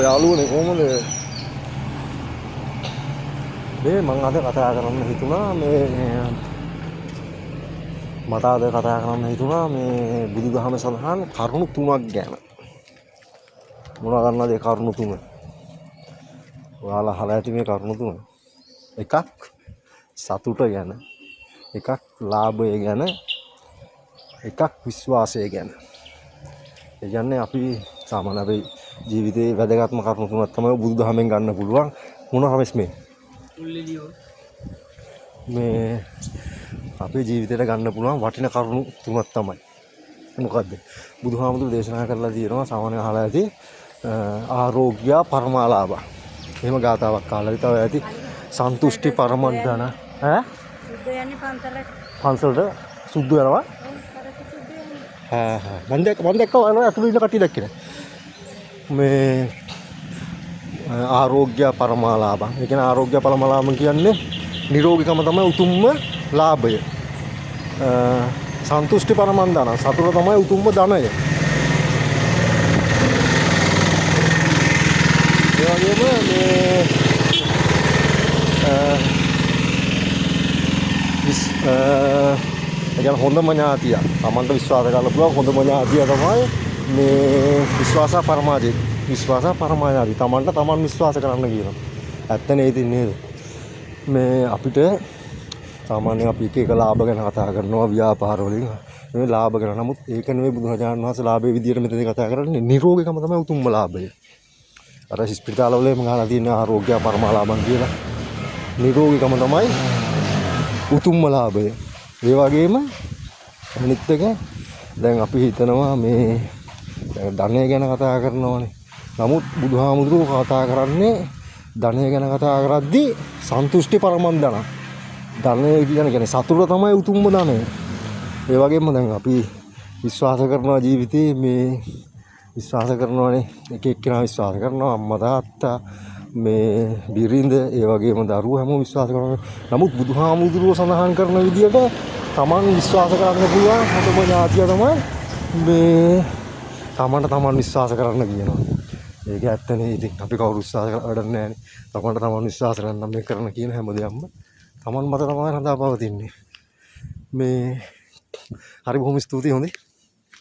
යාළුවනේ කොහමද මේ මම අද කතා කරන්න හිතුණා මේ මට අද කතා කරන්න හිතුණා මේ බුදුදහම සඳහන් කරුණු තුනක් ගැන. මොනවා කරනවද ඒ කරුණු තුන? ඔයාලා අහලා ඇති මේ කරුණු තුන. එකක් සතුට ගැන, එකක් ලාභය ගැන, එකක් විශ්වාසය ගැන. ඒ කියන්නේ අපි සාමාන්‍ය අපේ ජීවිතේ වැදගත්ම කරුණු තුනක් තමයි බුදුදහමෙන් ගන්න පුළුවන්. මොනවා හමස් මේ අපේ ජීවිතේට ගන්න පුළුවන් වටිනා කරුණු තුනක් තමයි. මොකද්ද? බුදුහාමුදුරු දේශනා කරලා තියෙනවා සාමාන්‍ය අහලා ඇති ආරෝග්‍ය පරමාලාභ. එහෙම ගාතාවක් කාලා ඉතව ඇති සන්තුෂ්ටි පරමද්දන ඈ සුද්ධ යන්නේ පන්සලට සුද්ධ යනවා. මම දැක්කා අතුළු ඉන්න කට්ටිය දැක්කේ මේ ආරෝග්‍ය පරමාලාභ. ඒ කියන්නේ ආරෝග්‍ය පරමාලාභ කියන්නේ නිරෝගීකම තමයි උතුම්ම ලාභය. සන්තුෂ්ටි පරමන්දන සතුට තමයි උතුම්ම ධනය. ඒ වගේම මේ ඒ හොඳම ඥාතිය තමන්ට විශ්වාස කරන්න පුළුවන් හොඳම ඥාතිය තමයි මේ විශ්වාස පරමාජය. විශ්වාස පරමාඥාති තමන්ට තමන් විශ්වාස කරන්න කියනවා. ඇත්තනේ ඉතින් නේද? මේ අපිට සාමාන්‍ය අපි එක ලාභ ගැන කතා කරනවා ව්‍යාපාර වලින්. මේ ලාභ ගැන නමුත් ඒක නෙවෙයි බුදුරජාණන් වහන්සේ ලාභයේ විදියට මෙතනදී කතා කරන්නේ. නිරෝගීකම තමයි උතුම්ම ලාභය. අර ස්පිරිතාල වල මම අහලා තියෙන ආරෝග්‍ය පරමාලාභම් කියලා. නිරෝගීකම තමයි උතුම්ම ලාභය. ඒ වගේම අනිත් එක දැන් අපි හිතනවා මේ ධනය ගැන කතා කරනවානේ. නමුත් බුදුහාමුදුරුවෝ කතා කරන්නේ ධනය ගැන කතා කරද්දී සන්තුෂ්ටි පරමන්දන. ධනය කියන්නේ සතුට තමයි උතුම්ම ධනය. ඒ වගේම දැන් අපි විශ්වාස කරනවා ජීවිතේ මේ විශ්වාස කරනවානේ එක එක්කෙනා විශ්වාස කරනවා අම්මා තාත්තා මේ බිරිඳ ඒ වගේම දරුවෝ හැමෝම විශ්වාස කරනවා. නමුත් බුදුහාමුදුරුවෝ සඳහන් කරන විදියට තමන් විශ්වාස කරන්න පුළුවන් හොඳම ඥාතිය තමයි මේ තමන්ට තමන් විශ්වාස කරන්න කියනවා. ඒක ඇත්තනේ. ඉතින් අපි කවුරු විශ්වාස කරලා වැඩක් නැහැ නේ. තමන්ට තමන් විශ්වාස කරන්න මේ කරන කියන හැම දෙයක්ම තමන් මත තමයි රඳා පවතින්නේ. මේ හරි බොහොම ස්තුතියි හොඳේ.